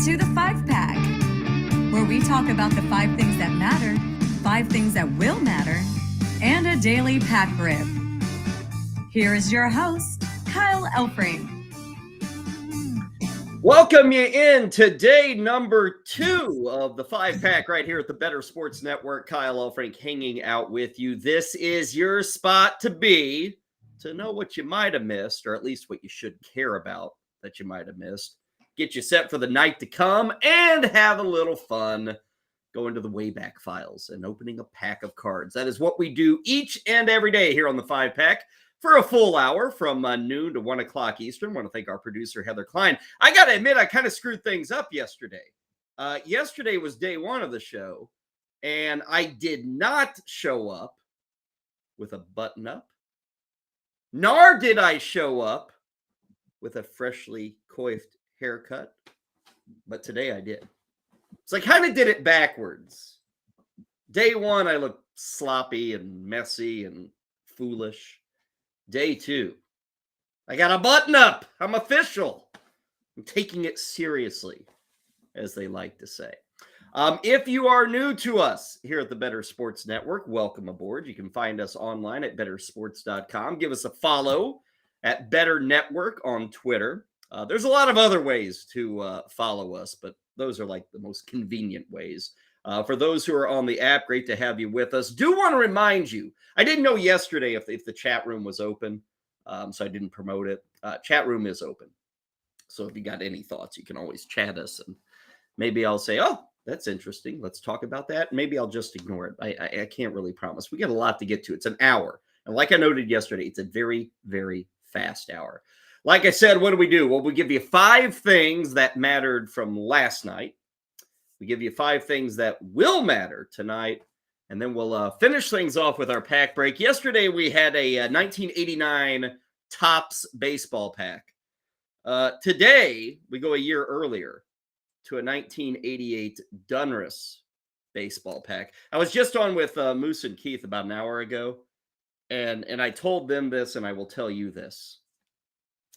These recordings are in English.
to the 5-Pack, where we talk about the 5 things that matter, 5 things that will matter, and a daily pack rip. Here is your host, Kyle Elfrink. Welcome you in to day number 2 of the 5-Pack right here at the Better Sports Network. Kyle Elfrink hanging out with you. This is your spot to be, to know what you might have missed, or at least what you should care about that you might have missed. Get you set for the night to come and have a little fun going to the Wayback Files and opening a pack of cards. That is what we do each and every day here on the 5-Pack. For a full hour from noon to 1 o'clock Eastern. I want to thank our producer, Heather Klein. I got to admit, I kind of screwed things up yesterday. Yesterday was day 1 of the show, and I did not show up with a button-up, nor did I show up with a freshly coiffed haircut, but today I did. So I kind of did it backwards. Day 1, I looked sloppy and messy and foolish. Day 2, I got a button up. I'm official. I'm taking it seriously, as they like to say. If you are new to us here at the Better Sports Network, welcome aboard. You can find us online at bettersports.com. Give us a follow at Better Network on Twitter. There's a lot of other ways to follow us, but those are like the most convenient ways. For those who are on the app, great to have you with us. Do want to remind you, I didn't know yesterday if the chat room was open, so I didn't promote it. Chat room is open. So if you got any thoughts, you can always chat us, and maybe I'll say, oh, that's interesting. Let's talk about that. Maybe I'll just ignore it. I can't really promise. We got a lot to get to. It's an hour. And like I noted yesterday, it's a very, very fast hour. Like I said, what do? Well, we give you 5 things that mattered from last night. We give you 5 things that will matter tonight, and then we'll finish things off with our pack break. Yesterday, we had a 1989 Topps baseball pack. Today, we go a year earlier to a 1988 Donruss baseball pack. I was just on with Moose and Keith about an hour ago, and I told them this, and I will tell you this.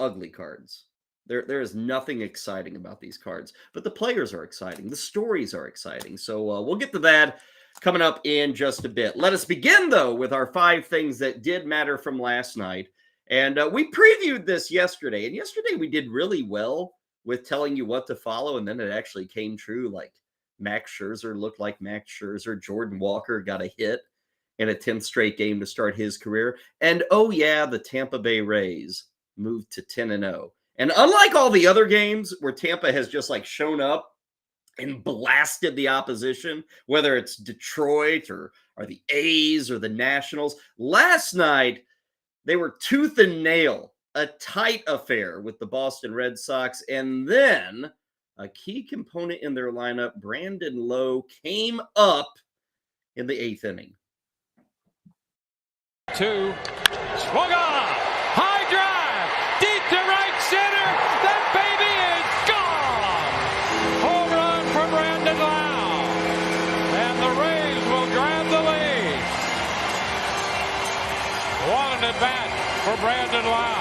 Ugly cards. There is nothing exciting about these cards, but the players are exciting. The stories are exciting. So we'll get to that coming up in just a bit. Let us begin, though, with our 5 things that did matter from last night. And we previewed this yesterday. And yesterday we did really well with telling you what to follow. And then it actually came true. Like Max Scherzer looked like Max Scherzer. Jordan Walker got a hit in a 10th straight game to start his career. And, oh, yeah, the Tampa Bay Rays moved to 10-0. And unlike all the other games where Tampa has just like shown up and blasted the opposition, whether it's Detroit or the A's or the Nationals, last night they were tooth and nail, a tight affair with the Boston Red Sox. And then a key component in their lineup, Brandon Lowe, came up in the 8th inning. 2, swung on, high drive, deep to right center, that baby is gone! Home run for Brandon Lowe, and the Rays will grab the lead. What an at bat for Brandon Lowe.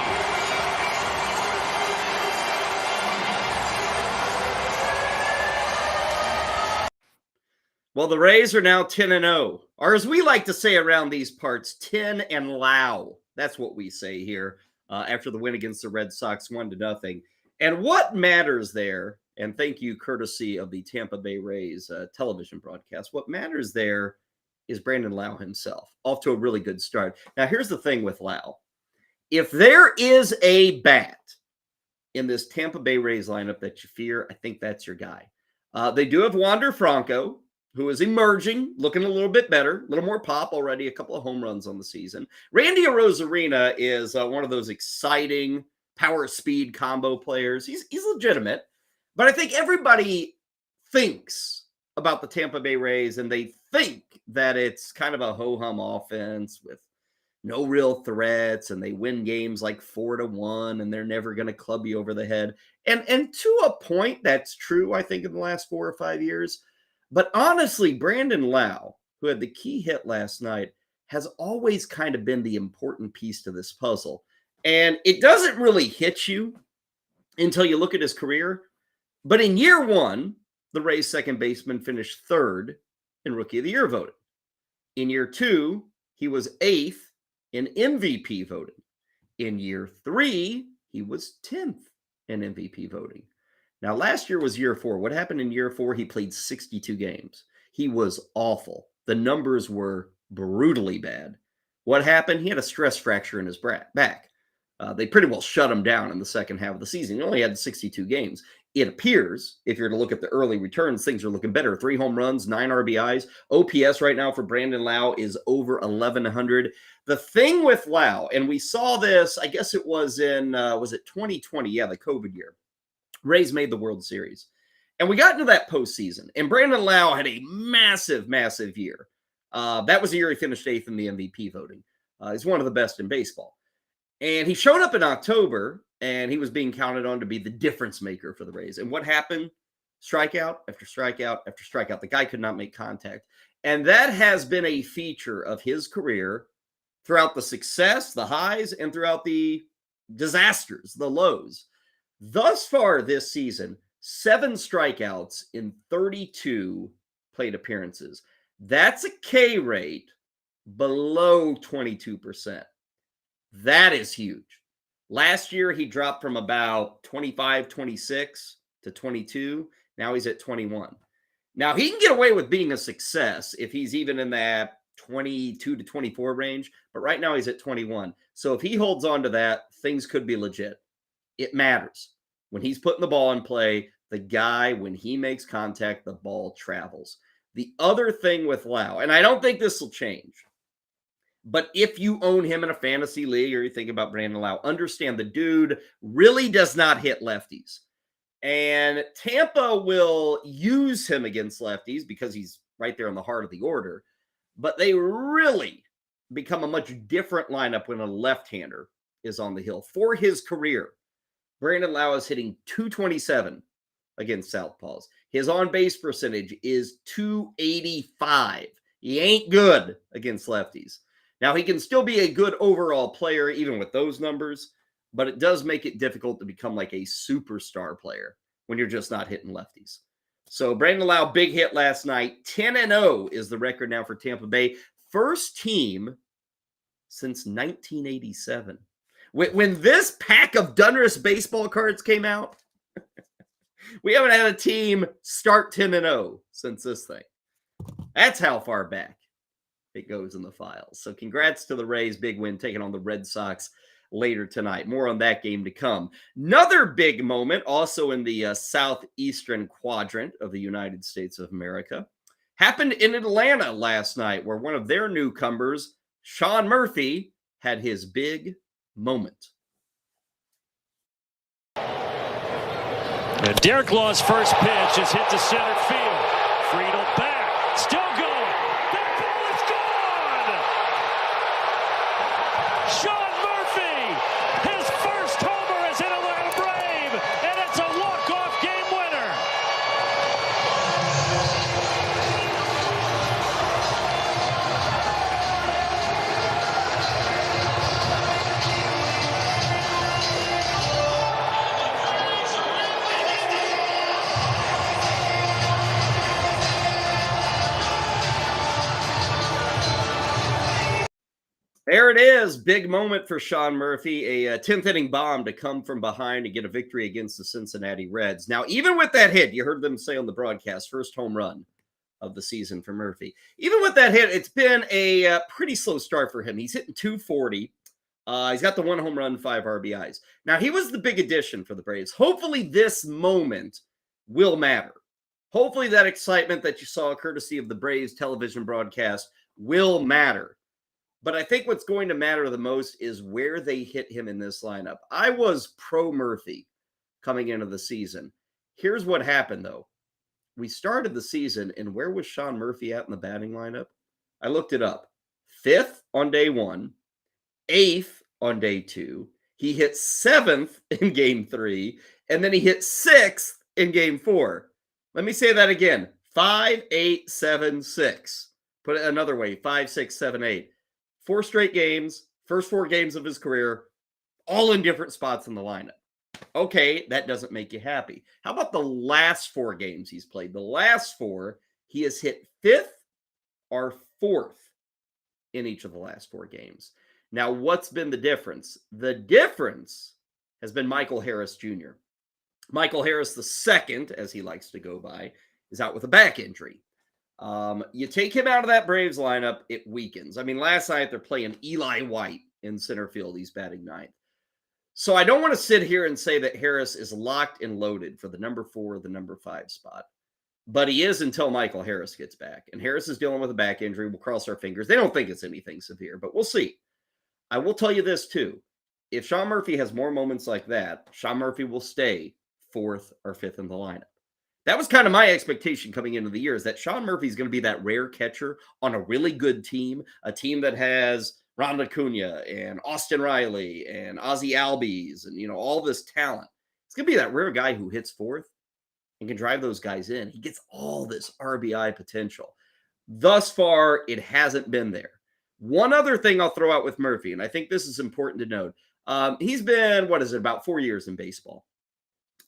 Well, the Rays are now 10-0, or as we like to say around these parts, 10 and Low. That's what we say here after the win against the Red Sox 1-0. And what matters there, and thank you, courtesy of the Tampa Bay Rays television broadcast, what matters there is Brandon Lowe himself, off to a really good start. Now, here's the thing with Lowe. If there is a bat in this Tampa Bay Rays lineup that you fear, I think that's your guy. They do have Wander Franco, who is emerging, looking a little bit better, a little more pop already, a couple of home runs on the season. Randy Arozarena is one of those exciting power speed combo players. He's legitimate, but I think everybody thinks about the Tampa Bay Rays, and they think that it's kind of a ho-hum offense with no real threats, and they win games like 4-1, and they're never going to club you over the head. And to a point, that's true, I think, in the last 4 or 5 years. But honestly, Brandon Lowe, who had the key hit last night, has always kind of been the important piece to this puzzle. And it doesn't really hit you until you look at his career. But in year one, the Rays second baseman finished third in Rookie of the Year voting. In year two, he was eighth in MVP voting. In year three, he was 10th in MVP voting. Now, last year was year four. What happened in year four? He played 62 games. He was awful. The numbers were brutally bad. What happened? He had a stress fracture in his back. They pretty well shut him down in the second half of the season. He only had 62 games. It appears, if you're to look at the early returns, things are looking better. 3 home runs, 9 RBIs. OPS right now for Brandon Lau is over 1,100. The thing with Lau, and we saw this, I guess it was in, was it 2020? Yeah, the COVID year. Rays made the World Series. And we got into that postseason, and Brandon Lau had a massive, massive year. That was the year he finished 8th in the MVP voting. He's one of the best in baseball. And he showed up in October, and he was being counted on to be the difference maker for the Rays. And what happened? Strikeout after strikeout after strikeout. The guy could not make contact. And that has been a feature of his career throughout the success, the highs, and throughout the disasters, the lows. Thus far this season, 7 strikeouts in 32 plate appearances. That's a K rate below 22%. That is huge. Last year, he dropped from about 25, 26 to 22. Now he's at 21. Now, he can get away with being a success if he's even in that 22 to 24 range, but right now he's at 21. So if he holds on to that, things could be legit. It matters. When he's putting the ball in play, the guy, when he makes contact, the ball travels. The other thing with Lau, and I don't think this will change, but if you own him in a fantasy league or you think about Brandon Lau, understand the dude really does not hit lefties. And Tampa will use him against lefties because he's right there in the heart of the order. But they really become a much different lineup when a left-hander is on the hill. For his career, Brandon Lau is hitting .227 against southpaws. His on-base percentage is .285. He ain't good against lefties. Now, he can still be a good overall player, even with those numbers, but it does make it difficult to become like a superstar player when you're just not hitting lefties. So, Brandon Lau, big hit last night. 10-0 is the record now for Tampa Bay. First team since 1987. When this pack of Donruss baseball cards came out, we haven't had a team start 10-0 since this thing. That's how far back it goes in the files. So congrats to the Rays. Big win taking on the Red Sox later tonight. More on that game to come. Another big moment also in the southeastern quadrant of the United States of America happened in Atlanta last night, where one of their newcomers, Sean Murphy, had his big moment. And Derek Law's first pitch is hit to center field. Friedel back, still going. That ball is gone. Sean Murphy, his first homer as an Atlanta Brave, and it's a walk-off game winner. There it is. Big moment for Sean Murphy. A 10th inning bomb to come from behind to get a victory against the Cincinnati Reds. Now, even with that hit, you heard them say on the broadcast, first home run of the season for Murphy. Even with that hit, it's been a pretty slow start for him. He's hitting .240. He's got the 1 home run, 5 RBIs. Now, he was the big addition for the Braves. Hopefully this moment will matter. Hopefully that excitement that you saw courtesy of the Braves television broadcast will matter. But I think what's going to matter the most is where they hit him in this lineup. I was pro Murphy coming into the season. Here's what happened, though. We started the season, and where was Sean Murphy at in the batting lineup? I looked it up. 5th on day 1, 8th on day 2. He hit 7th in game 3, and then he hit 6th in game 4. Let me say that again. 5, 8, 7, 6. Put it another way. 5, 6, 7, 8. 4 straight games, first 4 games of his career, all in different spots in the lineup. Okay, that doesn't make you happy. How about the last 4 games he's played? The last 4, he has hit 5th or 4th in each of the last 4 games. Now, what's been the difference? The difference has been Michael Harris Jr. Michael Harris II, as he likes to go by, is out with a back injury. You take him out of that Braves lineup, it weakens. I mean, last night they're playing Eli White in center field. He's batting 9th. So I don't want to sit here and say that Harris is locked and loaded for the number 4, the number 5 spot. But he is until Michael Harris gets back. And Harris is dealing with a back injury. We'll cross our fingers. They don't think it's anything severe, but we'll see. I will tell you this, too. If Sean Murphy has more moments like that, Sean Murphy will stay 4th or 5th in the lineup. That was kind of my expectation coming into the year, is that Sean Murphy is going to be that rare catcher on a really good team, a team that has Ronald Acuna and Austin Riley and Ozzie Albies and, all this talent. It's going to be that rare guy who hits 4th and can drive those guys in. He gets all this RBI potential. Thus far, it hasn't been there. One other thing I'll throw out with Murphy, and I think this is important to note. He's been, about 4 years in baseball.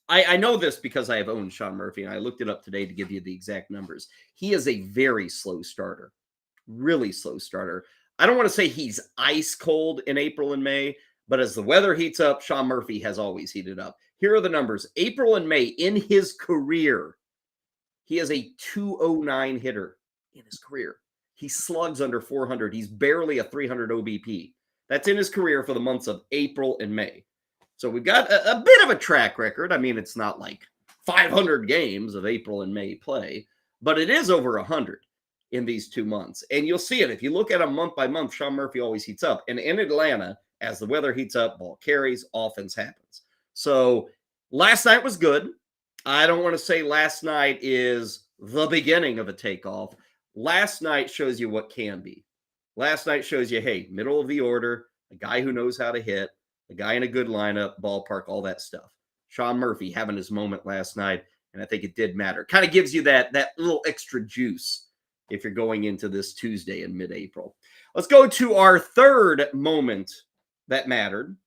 I know this because I have owned Sean Murphy, and I looked it up today to give you the exact numbers. He is a very slow starter, really slow starter. I don't want to say he's ice cold in April and May, but as the weather heats up, Sean Murphy has always heated up. Here are the numbers. April and May in his career, he is a 209 hitter in his career. He slugs under 400. He's barely a 300 OBP. That's in his career for the months of April and May. So we've got a bit of a track record. I mean, it's not like 500 games of April and May play, but it is over 100 in these 2 months. And you'll see it. If you look at him month by month, Sean Murphy always heats up. And in Atlanta, as the weather heats up, ball carries, offense happens. So last night was good. I don't want to say last night is the beginning of a takeoff. Last night shows you what can be. Last night shows you, hey, middle of the order, a guy who knows how to hit, a guy in a good lineup, ballpark, all that stuff. Sean Murphy having his moment last night, and I think it did matter. Kind of gives you that little extra juice if you're going into this Tuesday in mid-April. Let's go to our third moment that mattered.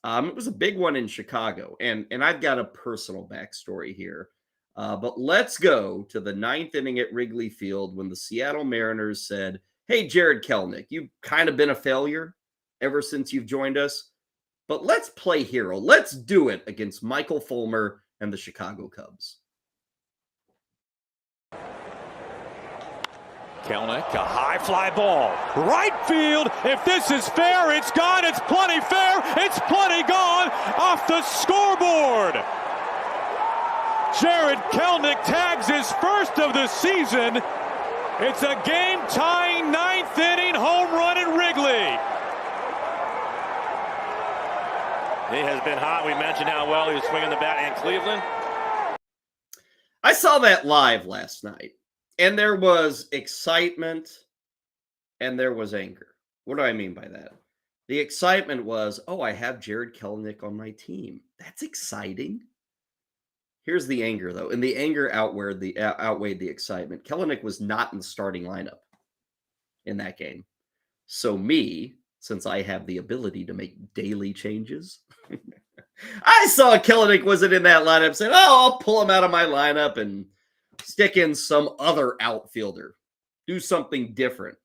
It was a big one in Chicago, and I've got a personal backstory here. But let's go to the 9th inning at Wrigley Field when the Seattle Mariners said, hey, Jared Kelenic, you've kind of been a failure ever since you've joined us. But let's play hero. Let's do it against Michael Fulmer and the Chicago Cubs. Kelenic, a high fly ball. Right field. If this is fair, it's gone. It's plenty fair. It's plenty gone. Off the scoreboard. Jared Kelenic tags his first of the season. It's a game-tying 9th inning home run at Wrigley. He has been hot. We mentioned how well he was swinging the bat in Cleveland. I saw that live last night, and there was excitement and there was anger. What do I mean by that? The excitement was, oh, I have Jared Kelenic on my team. That's exciting. Here's the anger, though, and the anger outweighed the excitement. Kelenic was not in the starting lineup in that game. So me, since I have the ability to make daily changes, I saw Kelenic wasn't in that lineup, said, oh, I'll pull him out of my lineup and stick in some other outfielder. Do something different,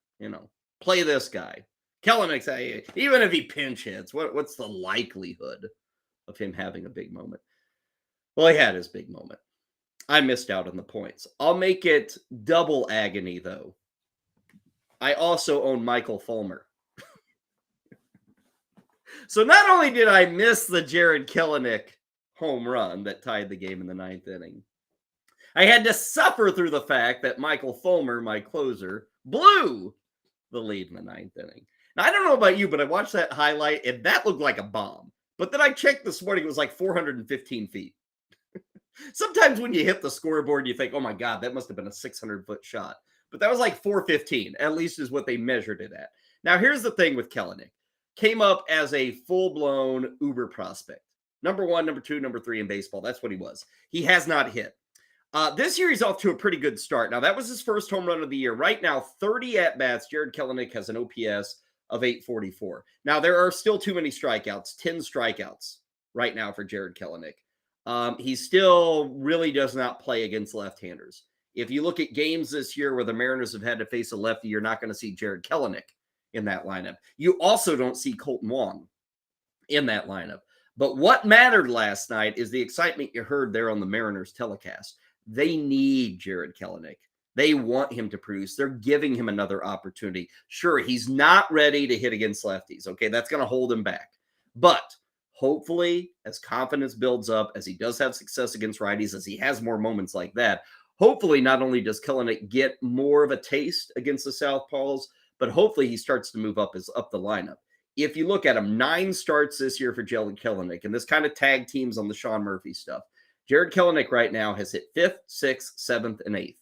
play this guy. Kelenic, even if he pinch hits, what's the likelihood of him having a big moment? Well, he had his big moment. I missed out on the points. I'll make it double agony, though. I also own Michael Fulmer. So not only did I miss the Jared Kelenic home run that tied the game in the 9th inning, I had to suffer through the fact that Michael Fulmer, my closer, blew the lead in the 9th inning. Now, I don't know about you, but I watched that highlight, and that looked like a bomb. But then I checked this morning, it was like 415 feet. Sometimes when you hit the scoreboard, you think, oh my God, that must have been a 600-foot shot. But that was like 415, at least is what they measured it at. Now, here's the thing with Kelenic. Came up as a full-blown uber prospect. Number 1, number 2, number 3 in baseball. That's what he was. He has not hit. This year, he's off to a pretty good start. Now, that was his first home run of the year. Right now, 30 at-bats. Jared Kelenic has an OPS of 844. Now, there are still too many strikeouts, 10 strikeouts right now for Jared Kelenic. He still really does not play against left-handers. If you look at games this year where the Mariners have had to face a lefty, you're not going to see Jared Kelenic in that lineup. You also don't see Colton Wong in that lineup. But what mattered last night is the excitement you heard there on the Mariners telecast. They need Jared Kelenic. They want him to produce. They're giving him another opportunity. Sure, he's not ready to hit against lefties. Okay, that's going to hold him back. But hopefully, as confidence builds up, as he does have success against righties, as he has more moments like that, hopefully not only does Kelenic get more of a taste against the Southpaws, but hopefully he starts to move up the lineup. If you look at him, 9 starts this year for Jared Kelenic, and this kind of tag teams on the Sean Murphy stuff. Jared Kelenic right now has hit 5th, 6th, 7th, and 8th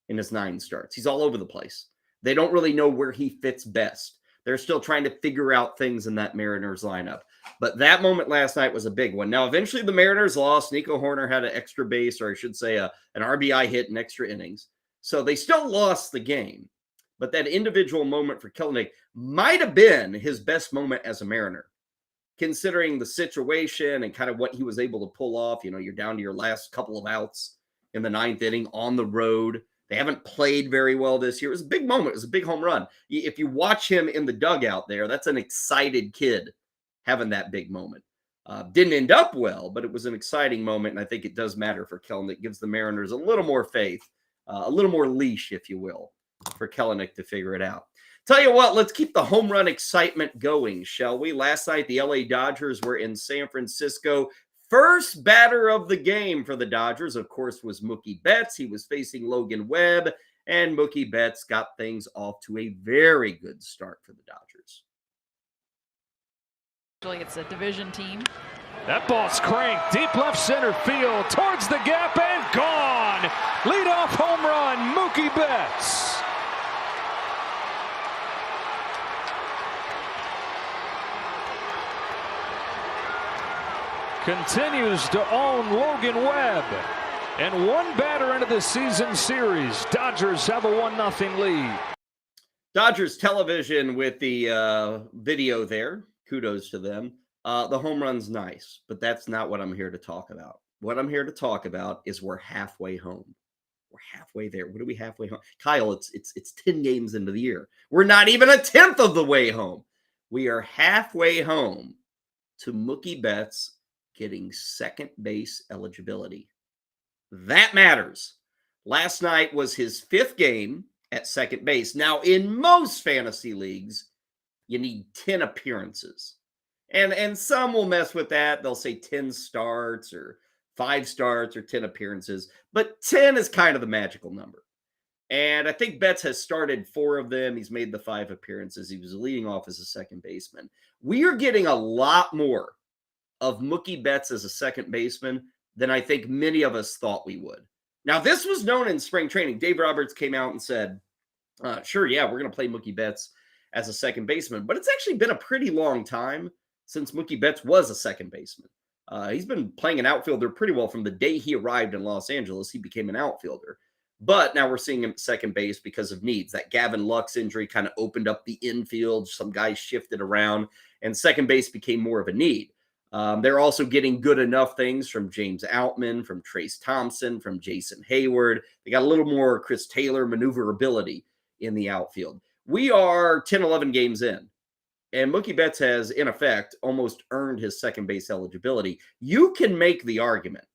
in his 9 starts. He's all over the place. They don't really know where he fits best. They're still trying to figure out things in that Mariners lineup. But that moment last night was a big one. Now, eventually the Mariners lost. Nico Horner had an extra base, or I should say an RBI hit in extra innings. So they still lost the game. But that individual moment for Kelenic might have been his best moment as a Mariner, considering the situation and kind of what he was able to pull off. You know, you're down to your last couple of outs in the 9th inning on the road. They haven't played very well this year. It was a big moment. It was a big home run. If you watch him in the dugout there, that's an excited kid having that big moment. Didn't end up well, but it was an exciting moment, and I think it does matter for Kelenic. It gives the Mariners a little more faith, a little more leash, if you will, for Kelenic to figure it out. Tell you what, let's keep the home run excitement going, shall we? Last night, the LA Dodgers were in San Francisco. First batter of the game for the Dodgers, of course, was Mookie Betts. He was facing Logan Webb, and Mookie Betts got things off to a very good start for the Dodgers. Actually, it's a division team. That ball's cranked deep left center field towards the gap and gone. Leadoff home run, Mookie Betts. Continues to own Logan Webb. And one batter into the season series. Dodgers have a 1-0 lead. Dodgers television with the video there. Kudos to them. The home run's nice, but that's not what I'm here to talk about. What I'm here to talk about is we're halfway home. We're halfway there. What are we halfway home? Kyle, it's 10 games into the year. We're not even 1/10 of the way home. We are halfway home to Mookie Betts getting second base eligibility. That matters. Last night was his 5th game at second base. Now, in most fantasy leagues, you need 10 appearances. And some will mess with that. They'll say 10 starts or 5 starts or 10 appearances. But 10 is kind of the magical number. And I think Betts has started 4 of them. He's made the 5 appearances. He was leading off as a second baseman. We are getting a lot more of Mookie Betts as a second baseman than I think many of us thought we would. Now, this was known in spring training. Dave Roberts came out and said, sure, yeah, we're going to play Mookie Betts as a second baseman. But it's actually been a pretty long time since Mookie Betts was a second baseman. He's been playing an outfielder pretty well from the day he arrived in Los Angeles. He became an outfielder. But now we're seeing him at second base because of needs. That Gavin Lux injury kind of opened up the infield. Some guys shifted around, and second base became more of a need. They're also getting good enough things from James Outman, from Trace Thompson, from Jason Hayward. They got a little more Chris Taylor maneuverability in the outfield. We are 10, 11 games in, and Mookie Betts has, in effect, almost earned his second base eligibility. You can make the argument,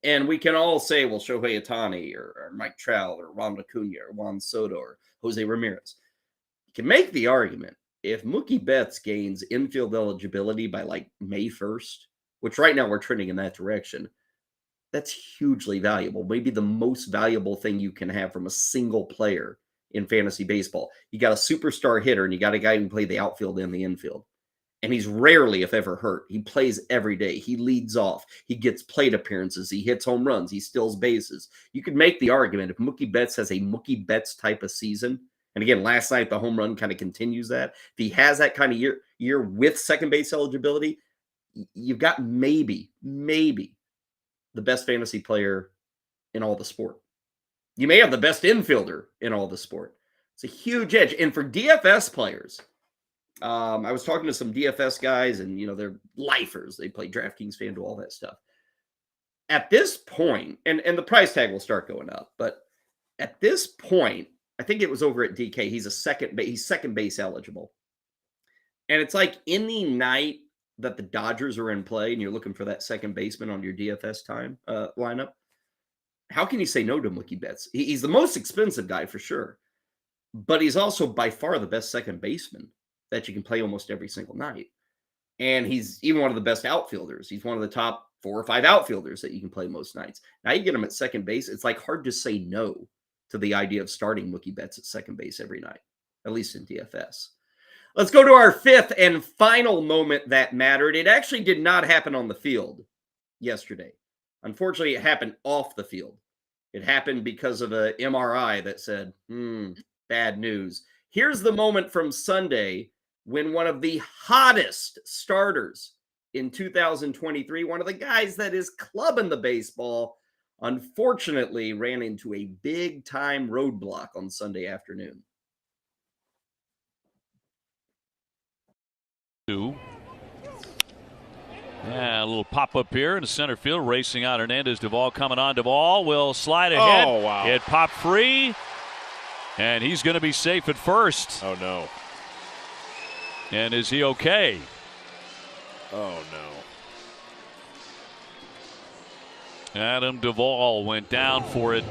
and we can all say, well, Shohei Ohtani or Mike Trout or Ronald Acuna or Juan Soto or Jose Ramirez. You can make the argument. If Mookie Betts gains infield eligibility by like May 1st, which right now we're trending in that direction, that's hugely valuable. Maybe the most valuable thing you can have from a single player in fantasy baseball. You got a superstar hitter and you got a guy who can play the outfield and the infield. And he's rarely, if ever, hurt. He plays every day. He leads off. He gets plate appearances. He hits home runs. He steals bases. You could make the argument if Mookie Betts has a Mookie Betts type of season, and again, last night, the home run kind of continues that. If he has that kind of year with second base eligibility, you've got maybe the best fantasy player in all the sport. You may have the best infielder in all the sport. It's a huge edge. And for DFS players, I was talking to some DFS guys, and they're lifers. They play DraftKings, FanDuel, all that stuff. At this point, and the price tag will start going up, but at this point, I think it was over at DK. He's second base eligible, and it's like in the night that the Dodgers are in play, and you're looking for that second baseman on your DFS lineup. How can you say no to Mookie Betts? He's the most expensive guy for sure, but he's also by far the best second baseman that you can play almost every single night. And he's even one of the best outfielders. He's one of the top 4 or 5 outfielders that you can play most nights. Now you get him at second base. It's like hard to say no to the idea of starting Mookie Betts at second base every night, at least in DFS. Let's go to our 5th and final moment that mattered. It actually did not happen on the field yesterday. Unfortunately, it happened off the field. It happened because of an MRI that said, bad news. Here's the moment from Sunday when one of the hottest starters in 2023, one of the guys that is clubbing the baseball, unfortunately ran into a big-time roadblock on Sunday afternoon. Yeah, a little pop-up here in the center field, racing out Hernandez. Duvall coming on. Duvall will slide ahead. Oh, wow. It popped free, and he's going to be safe at first. Oh, no. And is he okay? Oh, no. Adam Duvall went down for it.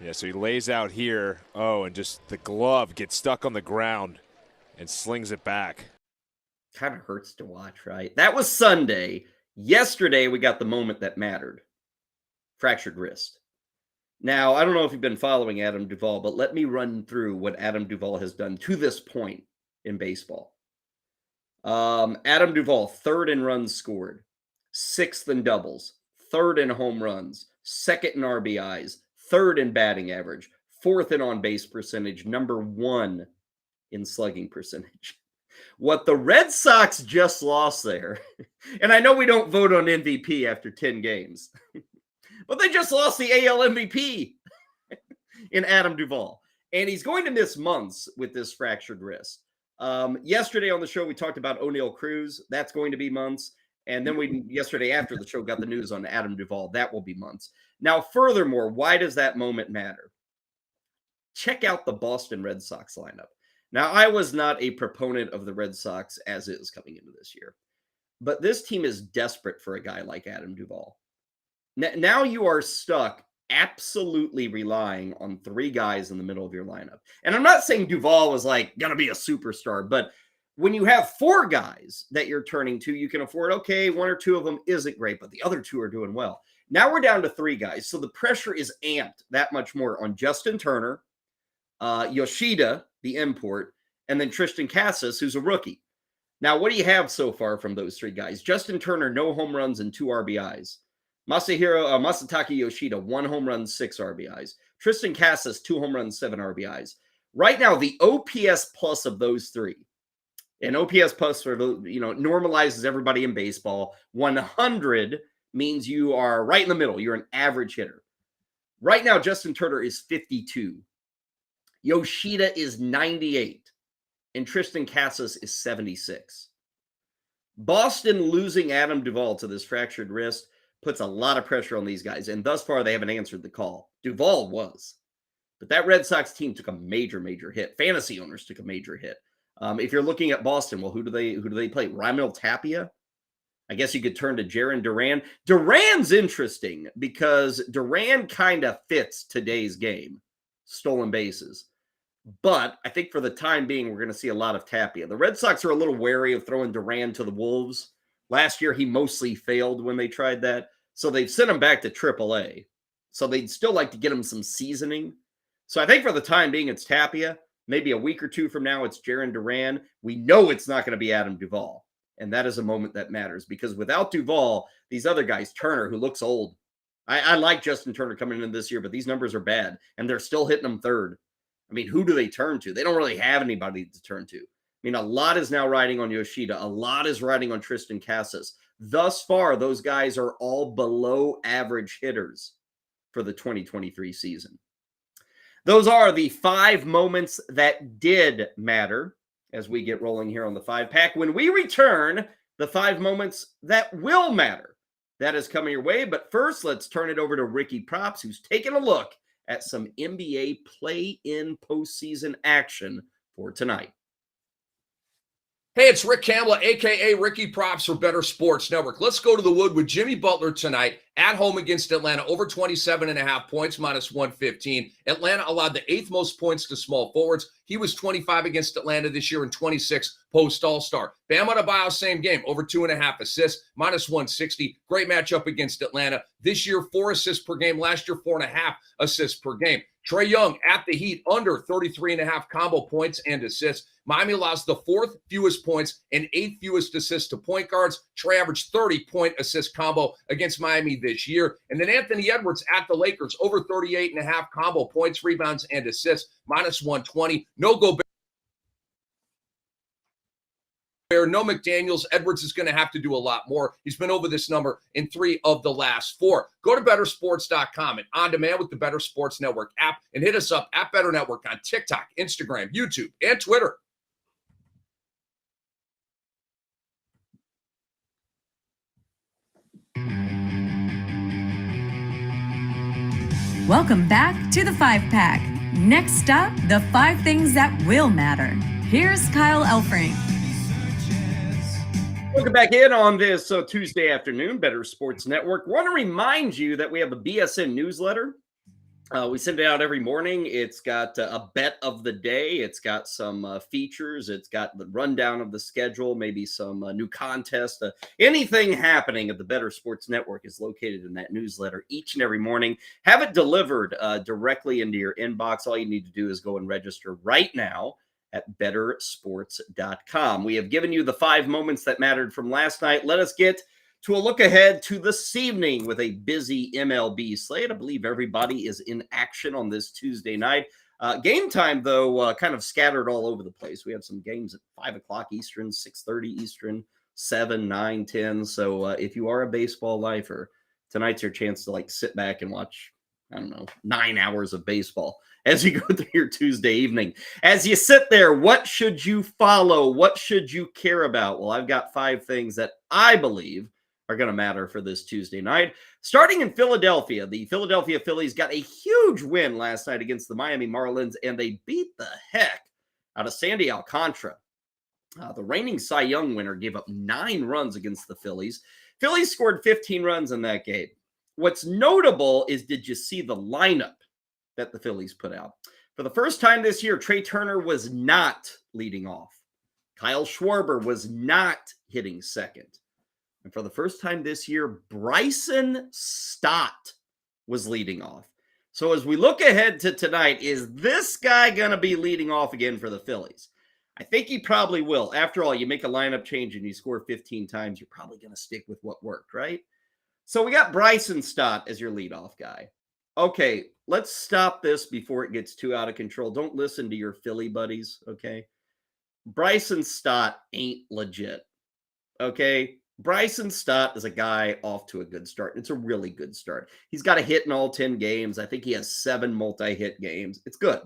Yeah, so he lays out here. Oh, and just the glove gets stuck on the ground and slings it back. Kind of hurts to watch, right? That was Sunday. Yesterday, we got the moment that mattered. Fractured wrist. Now, I don't know if you've been following Adam Duvall, but let me run through what Adam Duvall has done to this point in baseball. Adam Duvall, 3rd in runs scored, 6th in doubles, 3rd in home runs, 2nd in RBIs, 3rd in batting average, 4th in on-base percentage, number 1 in slugging percentage. What the Red Sox just lost there, and I know we don't vote on MVP after 10 games, but they just lost the AL MVP in Adam Duvall, and he's going to miss months with this fractured wrist. Yesterday on the show, we talked about O'Neal Cruz. That's going to be months. And then yesterday after the show, got the news on Adam Duvall. That will be months. Now, furthermore, why does that moment matter? Check out the Boston Red Sox lineup. Now, I was not a proponent of the Red Sox as is coming into this year, but this team is desperate for a guy like Adam Duvall. Now you are stuck absolutely relying on 3 guys in the middle of your lineup. And I'm not saying Duvall was like going to be a superstar, but when you have 4 guys that you're turning to, you can afford, okay, 1 or 2 of them isn't great, but the other 2 are doing well. Now we're down to 3 guys. So the pressure is amped that much more on Justin Turner, Yoshida, the import, and then Tristan Casas, who's a rookie. Now, what do you have so far from those 3 guys? Justin Turner, no home runs and 2 RBIs. Masataka Yoshida, 1 home run, 6 RBIs. Tristan Casas, 2 home runs, 7 RBIs. Right now, the OPS plus of those 3, and OPS plus normalizes everybody in baseball. 100 means you are right in the middle. You're an average hitter. Right now, Justin Turner is 52. Yoshida is 98. And Tristan Casas is 76. Boston losing Adam Duvall to this fractured wrist puts a lot of pressure on these guys. And thus far, they haven't answered the call. Duvall was. But that Red Sox team took a major, major hit. Fantasy owners took a major hit. If you're looking at Boston, well, who do they play? Raimel Tapia? I guess you could turn to Jarren Duran. Duran's interesting because Duran kind of fits today's game, stolen bases. But I think for the time being, we're going to see a lot of Tapia. The Red Sox are a little wary of throwing Duran to the Wolves. Last year, he mostly failed when they tried that. So they've sent him back to AAA. So they'd still like to get him some seasoning. So I think for the time being, it's Tapia. Maybe a week or 2 from now, it's Jarren Duran. We know it's not going to be Adam Duvall. And that is a moment that matters because without Duvall, these other guys, Turner, who looks old. I like Justin Turner coming in this year, but these numbers are bad. And they're still hitting him 3rd. I mean, who do they turn to? They don't really have anybody to turn to. I mean, a lot is now riding on Yoshida. A lot is riding on Tristan Casas. Thus far, those guys are all below average hitters for the 2023 season. Those are the 5 moments that did matter as we get rolling here on the 5-pack. When we return, the 5 moments that will matter. That is coming your way. But first, let's turn it over to Ricky Props, who's taking a look at some NBA play-in postseason action for tonight. Hey, it's Rick Campbell, a.k.a. Ricky Props for Better Sports Network. Let's go to the wood with Jimmy Butler tonight at home against Atlanta, over 27.5 points, minus 115. Atlanta allowed the 8th most points to small forwards. He was 25 against Atlanta this year and 26 post-All-Star. Bam Adebayo, same game, over 2.5 assists, minus 160. Great matchup against Atlanta. This year, 4 assists per game. Last year, 4.5 assists per game. Trae Young at the Heat, under 33.5 combo points and assists. Miami allows the 4th fewest points and 8th fewest assists to point guards. Trae averaged 30-point assist combo against Miami this year. And then Anthony Edwards at the Lakers, over 38.5 combo points, rebounds, and assists, minus 120. No Gobert. No McDaniels. Edwards is going to have to do a lot more. He's been over this number in 3 of the last 4. Go to bettersports.com and on demand with the Better Sports Network app and hit us up at Better Network on TikTok, Instagram, YouTube, and Twitter. Welcome back to the 5-pack. Next up, the 5 things that will matter. Here's Kyle Elfrink. Welcome back in on this Tuesday afternoon, Better Sports Network. Want to remind you that we have a BSN newsletter. We send it out every morning. It's got a bet of the day. It's got some features. It's got the rundown of the schedule, maybe some new contest. Anything happening at the Better Sports Network is located in that newsletter each and every morning. Have it delivered directly into your inbox. All you need to do is go and register right now at bettersports.com. We have given you the 5 moments that mattered from last night. Let us get to a look ahead to this evening with a busy MLB slate. I believe everybody is in action on this Tuesday night. Game time, though, kind of scattered all over the place. We have some games at 5 o'clock Eastern, 6:30 Eastern, 7, 9, 10. So if you are a baseball lifer, tonight's your chance to sit back and watch, 9 hours of baseball as you go through your Tuesday evening. As you sit there, what should you follow? What should you care about? Well, I've got 5 things that I believe are going to matter for this Tuesday night. Starting in Philadelphia, the Philadelphia Phillies got a huge win last night against the Miami Marlins, and they beat the heck out of Sandy Alcantara. The reigning Cy Young winner gave up 9 runs against the Phillies. Phillies scored 15 runs in that game. What's notable is, did you see the lineup that the Phillies put out? For the first time this year, Trey Turner was not leading off. Kyle Schwarber was not hitting second. And for the first time this year, Bryson Stott was leading off. So as we look ahead to tonight, is this guy going to be leading off again for the Phillies? I think he probably will. After all, you make a lineup change and you score 15 times, you're probably going to stick with what worked, right? So we got Bryson Stott as your leadoff guy. Okay, let's stop this before it gets too out of control. Don't listen to your Philly buddies, okay? Bryson Stott ain't legit, okay? Bryson Stott is a guy off to a good start. It's a really good start. He's got a hit in all 10 games. I think he has 7 multi-hit games. It's good.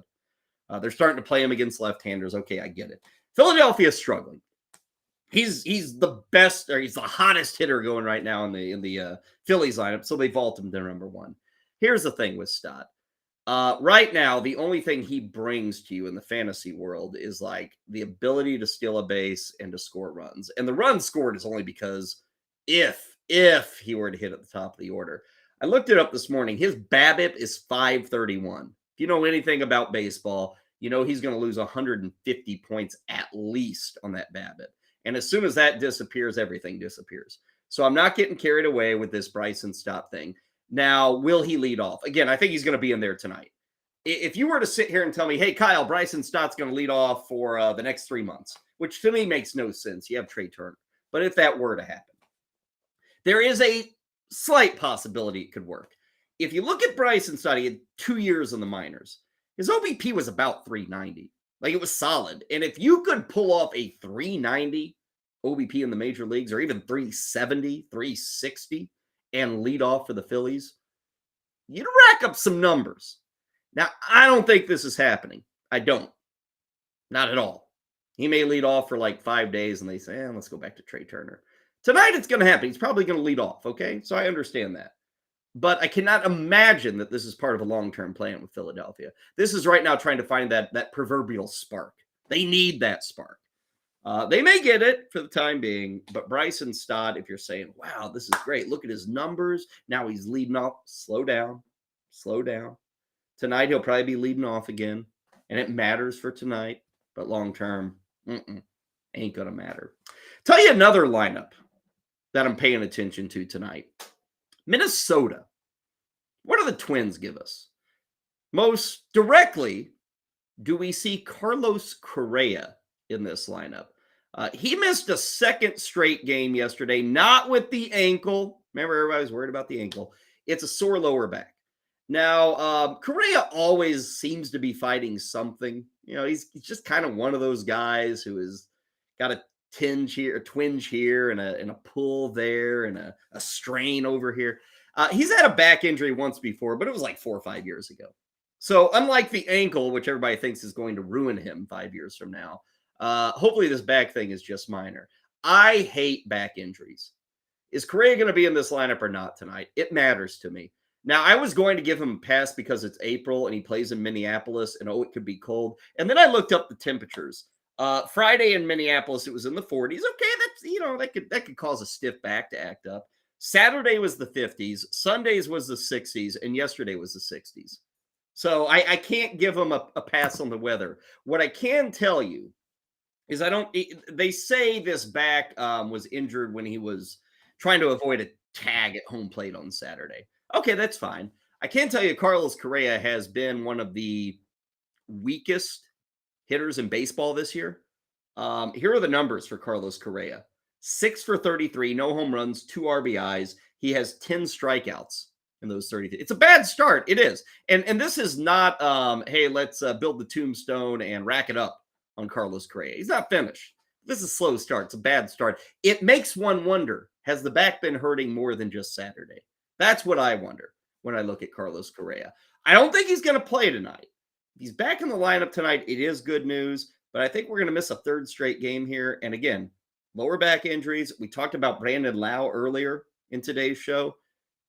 They're starting to play him against left-handers. Okay, I get it. Philadelphia is struggling. He's the best, or he's the hottest hitter going right now in the Phillies lineup, so they vault him to number 1. Here's the thing with Stott. Right now, the only thing he brings to you in the fantasy world is the ability to steal a base and to score runs. And the runs scored is only because if he were to hit at the top of the order. I looked it up this morning. His BABIP is 531. If you know anything about baseball, you know he's going to lose 150 points at least on that BABIP. And as soon as that disappears, everything disappears. So I'm not getting carried away with this Bryson Stott thing. Now, will he lead off? Again, I think he's going to be in there tonight. If you were to sit here and tell me, hey, Kyle, Bryson Stott's going to lead off for the next 3 months, which to me makes no sense. You have Trey Turner. But if that were to happen, there is a slight possibility it could work. If you look at Bryson Stott, he had 2 years in the minors. His OBP was about 390. It was solid. And if you could pull off a 390 OBP in the major leagues, or even 370, 360, and lead off for the Phillies, you'd rack up some numbers. Now, I don't think this is happening. I don't. Not at all. He may lead off for like 5 days, and they say, let's go back to Trey Turner. Tonight, it's going to happen. He's probably going to lead off, okay? So I understand that. But I cannot imagine that this is part of a long-term plan with Philadelphia. This is right now trying to find that proverbial spark. They need that spark. They may get it for the time being, but Bryson Stott, if you're saying, wow, this is great, look at his numbers. Now he's leading off. Slow down. Slow down. Tonight, he'll probably be leading off again, and it matters for tonight, but long-term, ain't going to matter. Tell you another lineup that I'm paying attention to tonight. Minnesota. What do the Twins give us? Most directly, do we see Carlos Correa in this lineup? He missed a second straight game yesterday, not with the ankle. Remember, everybody was worried about the ankle. It's a sore lower back. Now, Correa always seems to be fighting something. You know, he's just kind of one of those guys who has got a twinge here, and a pull there, and a strain over here. He's had a back injury once before, but it was like 4 or 5 years ago. So unlike the ankle, which everybody thinks is going to ruin him 5 years from now, hopefully this back thing is just minor. I hate back injuries. Is Correa going to be in this lineup or not tonight? It matters to me. Now, I was going to give him a pass because it's April and he plays in Minneapolis, and it could be cold. And then I looked up the temperatures. Friday in Minneapolis, it was in the 40s. Okay, that could cause a stiff back to act up. Saturday was the 50s, Sundays was the 60s, and yesterday was the 60s. So I can't give him a pass on the weather. What I can tell you is they say this back was injured when he was trying to avoid a tag at home plate on Saturday. Okay, that's fine. I can tell you Carlos Correa has been one of the weakest hitters in baseball this year. Here are the numbers for Carlos Correa. 6 for 33, no home runs, 2 RBIs. He has 10 strikeouts in those 33. It's a bad start. It is. And this is not, hey, let's build the tombstone and rack it up on Carlos Correa. He's not finished. This is a slow start. It's a bad start. It makes one wonder, has the back been hurting more than just Saturday? That's what I wonder when I look at Carlos Correa. I don't think he's going to play tonight. If he's back in the lineup tonight, it is good news, but I think we're going to miss a third straight game here. And again, lower back injuries. We talked about Brandon Lau earlier in today's show.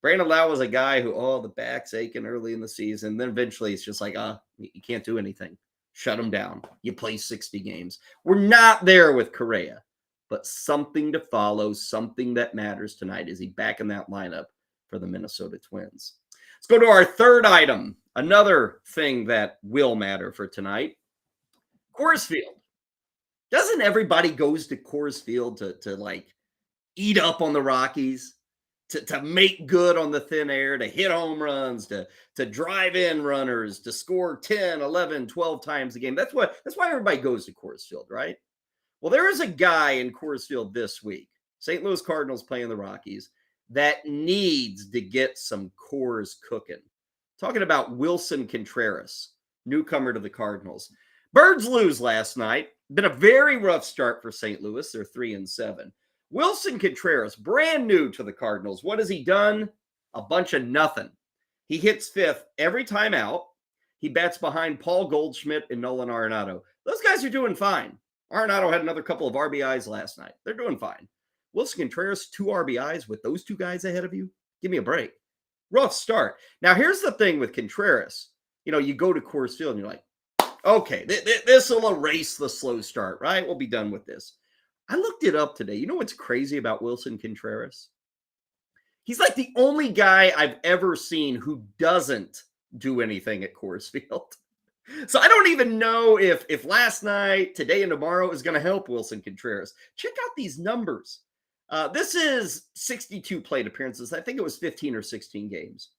Brandon Lau was a guy who, the back's aching early in the season. Then eventually it's just like, you can't do anything. Shut him down. You play 60 games. We're not there with Correa, but something to follow, something that matters tonight. Is he back in that lineup for the Minnesota Twins? Let's go to our third item. Another thing that will matter for tonight. Coors Field. Doesn't everybody goes to Coors Field to like eat up on the Rockies, to make good on the thin air, to hit home runs, to drive in runners, to score 10, 11, 12 times a game? That's why everybody goes to Coors Field, right? Well, there is a guy in Coors Field this week, St. Louis Cardinals playing the Rockies, that needs to get some Coors cooking. Talking about Wilson Contreras, newcomer to the Cardinals. Birds lose last night. Been a very rough start for St. Louis. They're 3-7. Wilson Contreras, brand new to the Cardinals. What has he done? A bunch of nothing. He hits fifth every time out. He bats behind Paul Goldschmidt and Nolan Arenado. Those guys are doing fine. Arenado had another couple of RBIs last night. They're doing fine. Wilson Contreras, 2 RBIs with those 2 guys ahead of you? Give me a break. Rough start. Now, here's the thing with Contreras. You go to Coors Field and you're like, okay, this will erase the slow start, right? We'll be done with this. I looked it up today. You know what's crazy about Wilson Contreras? He's like the only guy I've ever seen who doesn't do anything at Coors Field. So I don't even know if last night, today, and tomorrow is going to help Wilson Contreras. Check out these numbers. This is 62 plate appearances. I think it was 15 or 16 games.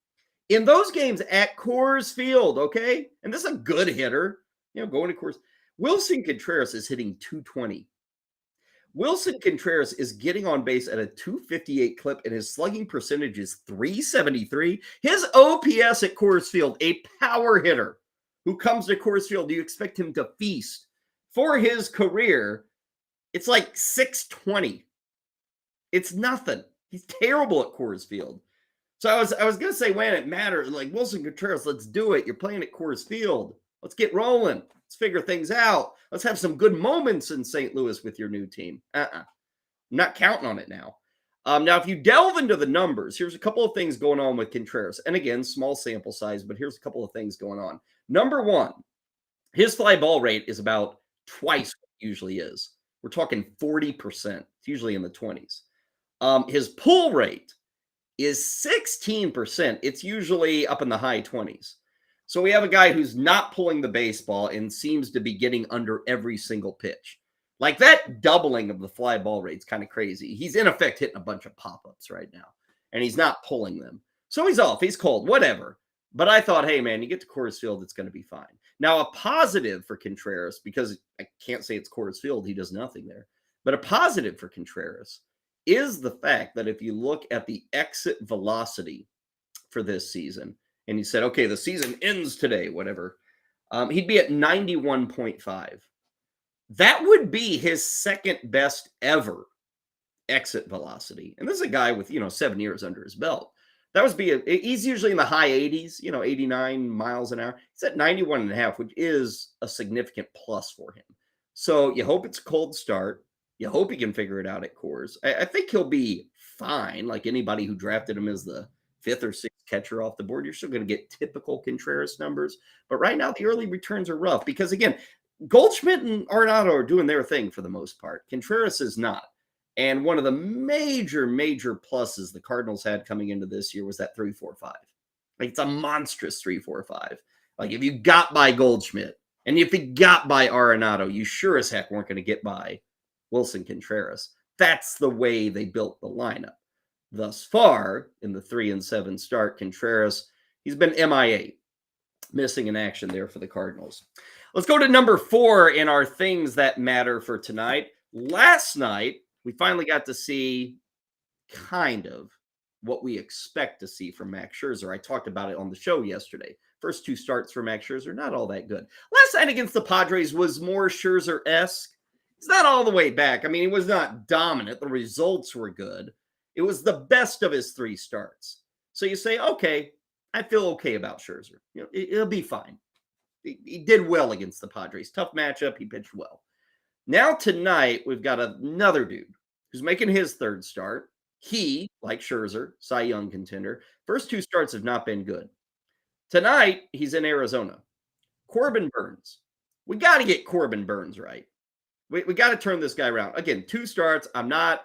In those games at Coors Field, okay? And this is a good hitter, going to Coors. Wilson Contreras is hitting 220. Wilson Contreras is getting on base at a 258 clip, and his slugging percentage is 373. His OPS at Coors Field, a power hitter who comes to Coors Field, do you expect him to feast for his career? It's like 620. It's nothing. He's terrible at Coors Field. So I was gonna say when it matters, like Wilson Contreras, let's do it. You're playing at Coors Field. Let's get rolling. Let's figure things out. Let's have some good moments in St. Louis with your new team. I'm not counting on it now. Now, if you delve into the numbers, here's a couple of things going on with Contreras. And again, small sample size, but here's a couple of things going on. Number one, his fly ball rate is about twice what it usually is. We're talking 40%. It's usually in the 20s. His pull rate is 16%. It's usually up in the high 20s. So we have a guy who's not pulling the baseball and seems to be getting under every single pitch. Like that doubling of the fly ball rate is kind of crazy. He's in effect hitting a bunch of pop-ups right now, and he's not pulling them. So he's off. He's cold, whatever. But I thought, hey, man, you get to Coors Field, it's going to be fine. Now, a positive for Contreras, because I can't say it's Coors Field. He does nothing there. But a positive for Contreras is the fact that if you look at the exit velocity for this season, and you said, okay, the season ends today, whatever, he'd be at 91.5. That would be his second best ever exit velocity. And this is a guy with, 7 years under his belt. That would be, he's usually in the high 80s, 89 miles an hour. He's at 91.5, which is a significant plus for him. So you hope it's a cold start. You hope he can figure it out at Coors. I think he'll be fine. Like anybody who drafted him as the 5th or 6th catcher off the board, you're still going to get typical Contreras numbers. But right now, the early returns are rough because, again, Goldschmidt and Arenado are doing their thing for the most part. Contreras is not. And one of the major pluses the Cardinals had coming into this year was that 3.45. Like it's a monstrous 3.45. Like if you got by Goldschmidt and if you got by Arenado, you sure as heck weren't going to get by Wilson Contreras. That's the way they built the lineup. Thus far, in the 3-7 start, Contreras, he's been MIA, missing in action there for the Cardinals. Let's go to number 4 in our things that matter for tonight. Last night, we finally got to see kind of what we expect to see from Max Scherzer. I talked about it on the show yesterday. First 2 starts for Max Scherzer, not all that good. Last night against the Padres was more Scherzer-esque. It's not all the way back. I mean, he was not dominant. The results were good. It was the best of his 3 starts. So you say, okay, I feel okay about Scherzer. It'll be fine. He did well against the Padres. Tough matchup. He pitched well. Now tonight, we've got another dude who's making his 3rd start. He, like Scherzer, Cy Young contender, first 2 starts have not been good. Tonight, he's in Arizona. Corbin Burnes. We got to get Corbin Burnes right. We got to turn this guy around. Again, 2 starts. I'm not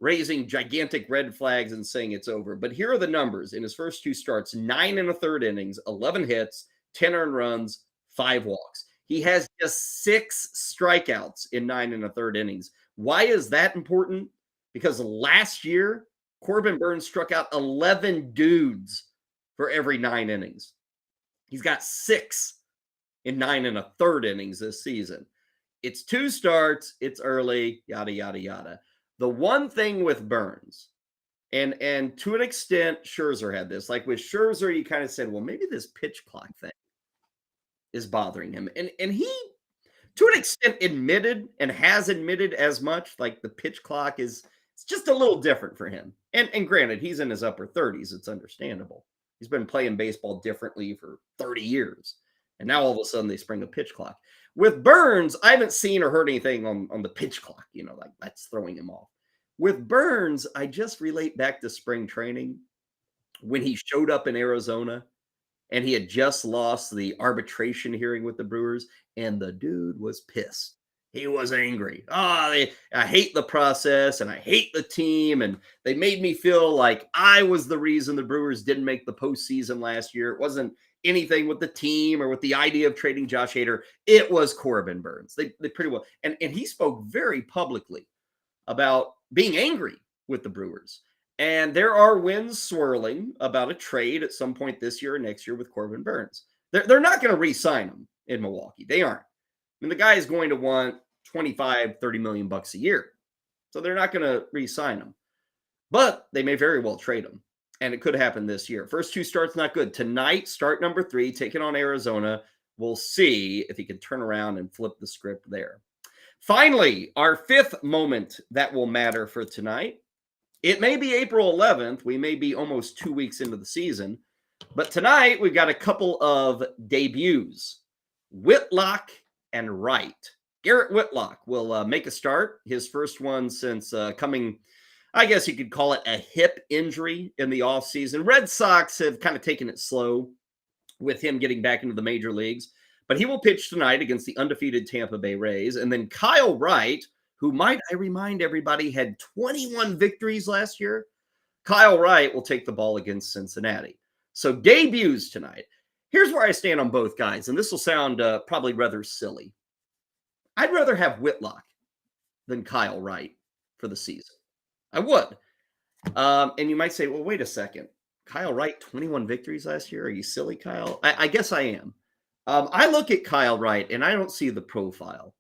raising gigantic red flags and saying it's over. But here are the numbers. In his first 2 starts, 9 1/3 innings, 11 hits, 10 earned runs, 5 walks. He has just 6 strikeouts in 9 1/3 innings. Why is that important? Because last year, Corbin Burnes struck out 11 dudes for every 9 innings. He's got 6 in 9 1/3 innings this season. It's 2 starts. It's early, yada, yada, yada. The one thing with Burnes, and to an extent, Scherzer had this. Like with Scherzer, you kind of said, well, maybe this pitch clock thing is bothering him. And he, to an extent, admitted and has admitted as much, like the pitch clock it's just a little different for him. And granted, he's in his upper 30s. It's understandable. He's been playing baseball differently for 30 years. And now all of a sudden they spring a pitch clock. With Burnes, I haven't seen or heard anything on the pitch clock, like that's throwing him off. With Burnes, I just relate back to spring training when he showed up in Arizona and he had just lost the arbitration hearing with the Brewers, and the dude was pissed. He was angry. I hate the process and I hate the team, and they made me feel like I was the reason the Brewers didn't make the postseason last year. It wasn't anything with the team or with the idea of trading Josh Hader. It was Corbin Burnes. They pretty well. And he spoke very publicly about being angry with the Brewers. And there are winds swirling about a trade at some point this year or next year with Corbin Burnes. They're not going to re-sign him in Milwaukee. They aren't. I mean, the guy is going to want $25, $30 million a year. So they're not going to re-sign him. But they may very well trade him. And it could happen this year. First 2 starts, not good. Tonight, start number 3, taking on Arizona. We'll see if he can turn around and flip the script there. Finally, our fifth moment that will matter for tonight. It may be April 11th. We may be almost 2 weeks into the season. But tonight, we've got a couple of debuts. Whitlock and Wright. Garrett Whitlock will make a start. His first one since coming, I guess you could call it a hip injury in the offseason. Red Sox have kind of taken it slow with him getting back into the major leagues. But he will pitch tonight against the undefeated Tampa Bay Rays. And then Kyle Wright, who might I remind everybody had 21 victories last year. Kyle Wright will take the ball against Cincinnati. So debuts tonight. Here's where I stand on both guys, and this will sound probably rather silly. I'd rather have Whitlock than Kyle Wright for the season. I would. And you might say, well, wait a second. Kyle Wright, 21 victories last year? Are you silly, Kyle? I guess I am. I look at Kyle Wright, and I don't see the profile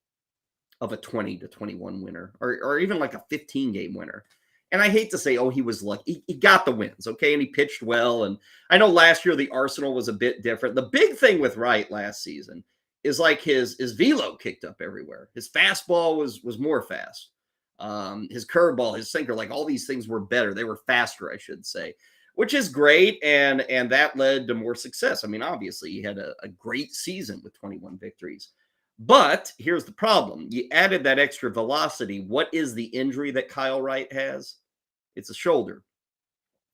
of a 20 to 21 winner or even like a 15-game winner. And I hate to say, oh, he was lucky. He got the wins, okay? And he pitched well. And I know last year the arsenal was a bit different. The big thing with Wright last season is like his velo kicked up everywhere. His fastball was more fast. His curveball, his sinker, like all these things were better. They were faster, I should say, which is great. And that led to more success. I mean, obviously, he had a great season with 21 victories. But here's the problem. You added that extra velocity. What is the injury that Kyle Wright has? It's a shoulder.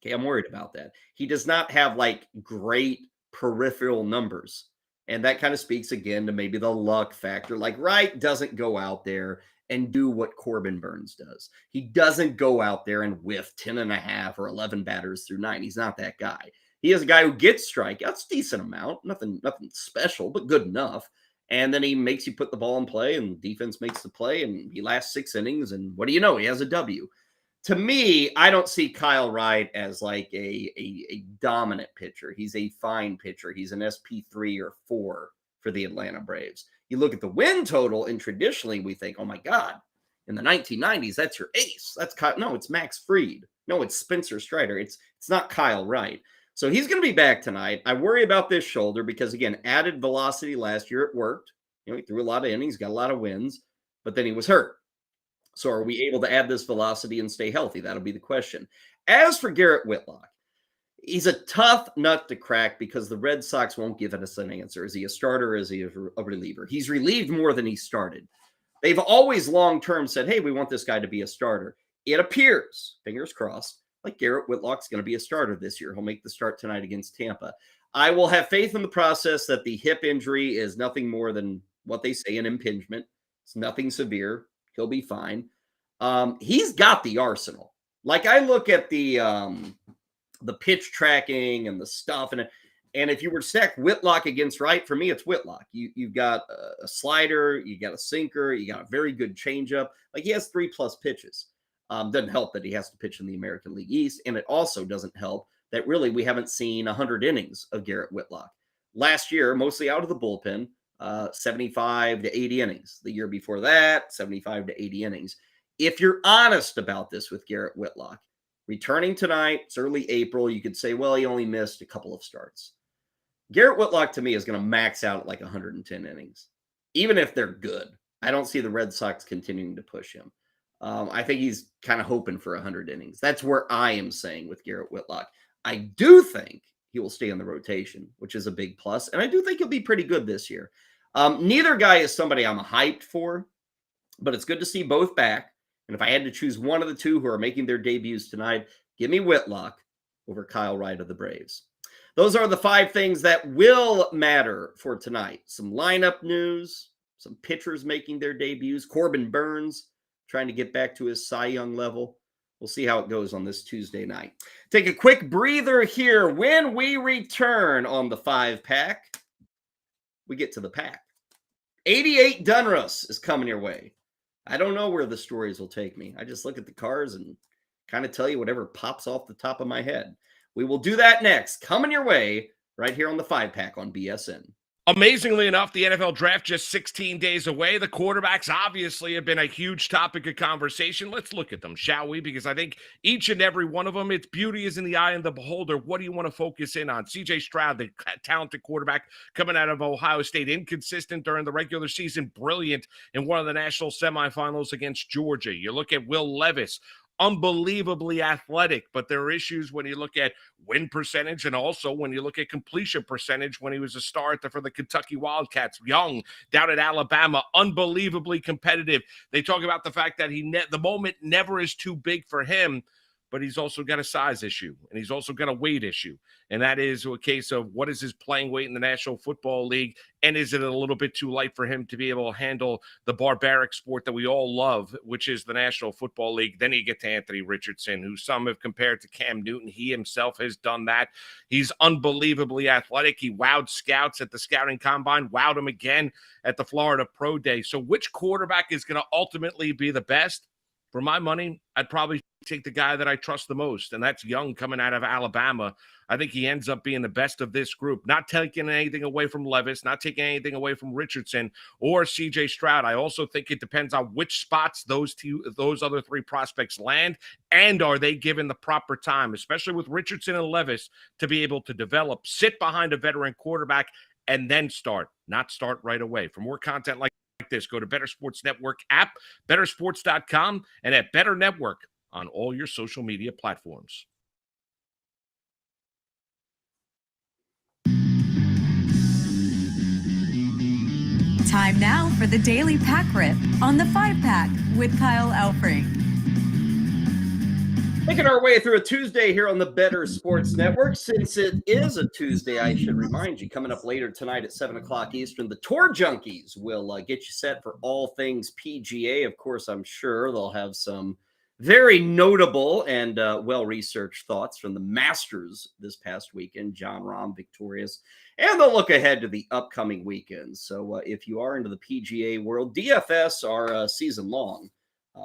Okay, I'm worried about that. He does not have like great peripheral numbers. And that kind of speaks again to maybe the luck factor. Like Wright doesn't go out there and do what Corbin Burns does. He doesn't go out there and whiff 10.5 or 11 batters through 9. He's not that guy. He is a guy who gets strikeouts, decent amount, nothing special, but good enough. And then he makes you put the ball in play, and defense makes the play, and he lasts 6 innings, and what do you know? He has a W. To me, I don't see Kyle Wright as like a dominant pitcher. He's a fine pitcher. He's an SP3 or 4 for the Atlanta Braves. You look at the win total, and traditionally we think, oh my God, in the 1990s, that's your ace. No, it's Max Fried. No, it's Spencer Strider. It's not Kyle Wright. So he's going to be back tonight. I worry about this shoulder because, again, added velocity last year. It worked. You know, he threw a lot of innings, got a lot of wins, but then he was hurt. So are we able to add this velocity and stay healthy? That'll be the question. As for Garrett Whitlock, he's a tough nut to crack because the Red Sox won't give us an answer. Is he a starter or is he a reliever? He's relieved more than he started. They've always long-term said, hey, we want this guy to be a starter. It appears, fingers crossed, like Garrett Whitlock's going to be a starter this year. He'll make the start tonight against Tampa. I will have faith in the process that the hip injury is nothing more than what they say, an impingement. It's nothing severe. He'll be fine. He's got the arsenal. Like I look at the pitch tracking and the stuff, and if you were to stack Whitlock against Wright, for me, it's Whitlock. You've got a slider, you got a sinker, you got a very good changeup. Like he has 3+ pitches. Doesn't help that he has to pitch in the American League East, and it also doesn't help that really we haven't seen 100 innings of Garrett Whitlock. Last year, mostly out of the bullpen, 75 to 80 innings. The year before that, 75 to 80 innings. If you're honest about this with Garrett Whitlock, returning tonight, it's early April, you could say, well, he only missed a couple of starts. Garrett Whitlock, to me, is going to max out at like 110 innings, even if they're good. I don't see the Red Sox continuing to push him. I think he's kind of hoping for 100 innings. That's where I am saying with Garrett Whitlock. I do think he will stay in the rotation, which is a big plus, and I do think he'll be pretty good this year. Neither guy is somebody I'm hyped for, but it's good to see both back. And if I had to choose one of the two who are making their debuts tonight, give me Whitlock over Kyle Wright of the Braves. Those are the 5 things that will matter for tonight. Some lineup news, some pitchers making their debuts, Corbin Burns trying to get back to his Cy Young level. We'll see how it goes on this Tuesday night. Take a quick breather here. When we return on the 5-pack, we get to the pack. 88 Dunruss is coming your way. I don't know where the stories will take me. I just look at the cars and kind of tell you whatever pops off the top of my head. We will do that next. Coming your way right here on the 5-pack on BSN. Amazingly enough, the NFL draft just 16 days away. The quarterbacks obviously have been a huge topic of conversation. Let's look at them, shall we? Because I think each and every one of them, its beauty is in the eye of the beholder. What do you want to focus in on? CJ Stroud, the talented quarterback coming out of Ohio State, inconsistent during the regular season, brilliant in one of the national semifinals against Georgia. You look at Will Levis, unbelievably athletic, but there are issues when you look at win percentage and also when you look at completion percentage when he was a starter for the Kentucky Wildcats. Young down at Alabama, unbelievably competitive. They talk about the fact that the moment never is too big for him, but he's also got a size issue and he's also got a weight issue. And that is a case of what is his playing weight in the National Football League? And is it a little bit too light for him to be able to handle the barbaric sport that we all love, which is the National Football League? Then you get to Anthony Richardson, who some have compared to Cam Newton. He himself has done that. He's unbelievably athletic. He wowed scouts at the scouting combine, wowed him again at the Florida Pro Day. So which quarterback is going to ultimately be the best? For my money, I'd probably take the guy that I trust the most, and that's Young coming out of Alabama. I think he ends up being the best of this group, not taking anything away from Levis, not taking anything away from Richardson or CJ Stroud. I also think it depends on which spots those other three prospects land, and are they given the proper time, especially with Richardson and Levis, to be able to develop, sit behind a veteran quarterback, and then not start right away. For more content like this, go to Better Sports Network app, bettersports.com, and at Better Network on all your social media platforms. Time now for the Daily Pack Rip on the 5-Pack with Kyle Elfrink. Making our way through a Tuesday here on the Better Sports Network. Since it is a Tuesday, I should remind you, coming up later tonight at 7 o'clock Eastern, the Tour Junkies will get you set for all things PGA. Of course, I'm sure they'll have some very notable and well-researched thoughts from the Masters this past weekend. Jon Rahm victorious. And they'll look ahead to the upcoming weekends. So if you are into the PGA world, DFS are season long.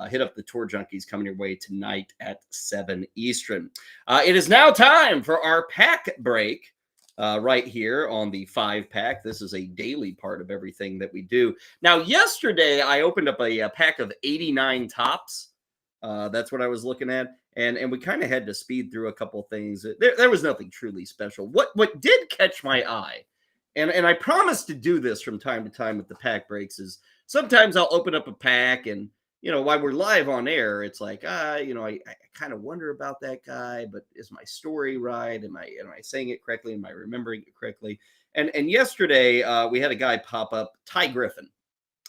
Hit up the Tour Junkies coming your way tonight at 7 Eastern. It is now time for our pack break right here on the 5-Pack. This is a daily part of everything that we do. Now, yesterday, I opened up a pack of 89 tops. That's what I was looking at. And we kind of had to speed through a couple things. There was nothing truly special. What did catch my eye, and I promise to do this from time to time with the pack breaks, is sometimes I'll open up a pack and, while we're live on air, it's like, I kind of wonder about that guy, but is my story right? Am I saying it correctly? Am I remembering it correctly? And yesterday we had a guy pop up, Ty Griffin.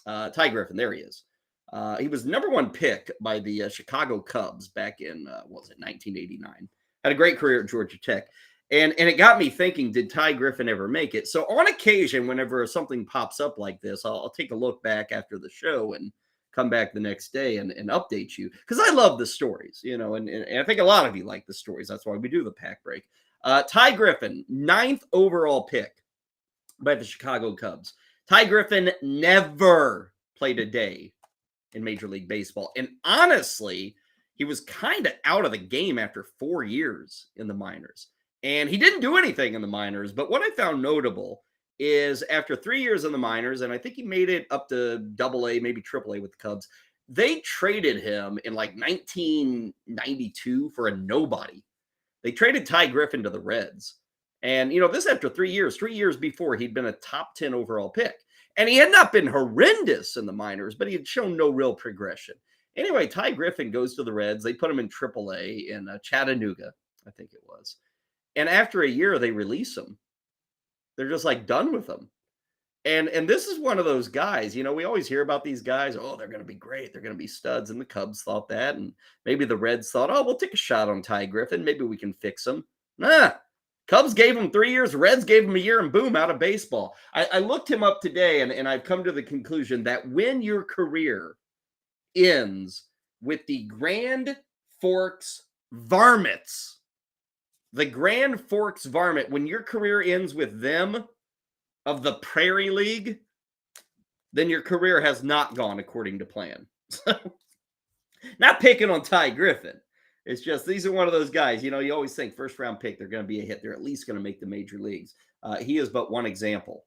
There he is. He was number one pick by the Chicago Cubs back in, 1989. Had a great career at Georgia Tech. And it got me thinking, did Ty Griffin ever make it? So on occasion, whenever something pops up like this, I'll take a look back after the show and come back the next day and update you. Because I love the stories, and I think a lot of you like the stories. That's why we do the pack break. Ty Griffin, 9th overall pick by the Chicago Cubs. Ty Griffin never played a day in Major League Baseball. And honestly, he was kind of out of the game after 4 years in the minors. And he didn't do anything in the minors. But what I found notable is after 3 years in the minors, and I think he made it up to AA, maybe AAA with the Cubs, they traded him in like 1992 for a nobody. They traded Ty Griffin to the Reds. And, this after 3 years. 3 years before, he'd been a top 10 overall pick. And he had not been horrendous in the minors, but he had shown no real progression. Anyway, Ty Griffin goes to the Reds. They put him in AAA in Chattanooga, I think it was. And after a year, they release him. They're just like done with him. And this is one of those guys, we always hear about these guys. Oh, they're going to be great. They're going to be studs. And the Cubs thought that. And maybe the Reds thought, oh, we'll take a shot on Ty Griffin. Maybe we can fix him. Nah. Cubs gave him 3 years, Reds gave him a year, and boom, out of baseball. I looked him up today, and I've come to the conclusion that when your career ends with the Grand Forks Varmints, when your career ends with them of the Prairie League, then your career has not gone according to plan. Not picking on Ty Griffin. It's just, these are one of those guys, you always think first round pick, they're going to be a hit. They're at least going to make the major leagues. He is but one example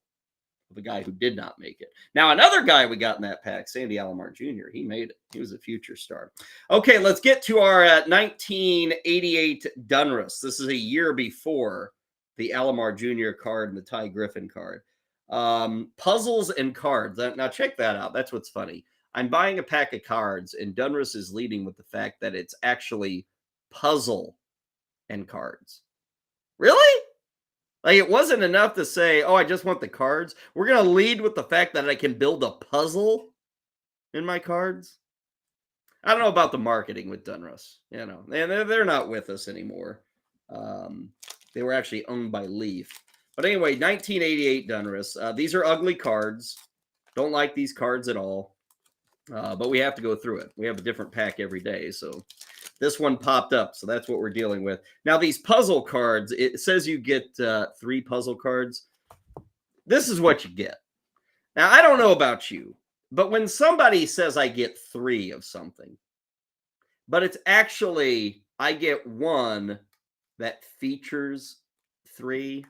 of a guy who did not make it. Now, another guy we got in that pack, Sandy Alomar Jr., he made it. He was a future star. Okay, let's get to our 1988 Donruss. This is a year before the Alomar Jr. card and the Ty Griffin card. Puzzles and cards. Now, check that out. That's what's funny. I'm buying a pack of cards, and Donruss is leading with the fact that it's actually puzzle and cards. Really? Like, it wasn't enough to say, oh, I just want the cards. We're going to lead with the fact that I can build a puzzle in my cards. I don't know about the marketing with Donruss. You know, and they're not with us anymore. They were actually owned by Leaf. But anyway, 1988 Donruss. These are ugly cards. Don't like these cards at all. But we have to go through it. We have a different pack every day. So this one popped up. So that's what we're dealing with. Now, these puzzle cards, it says you get 3 puzzle cards. This is what you get. Now, I don't know about you, but when somebody says I get 3 of something, but it's actually I get 1 that features 3,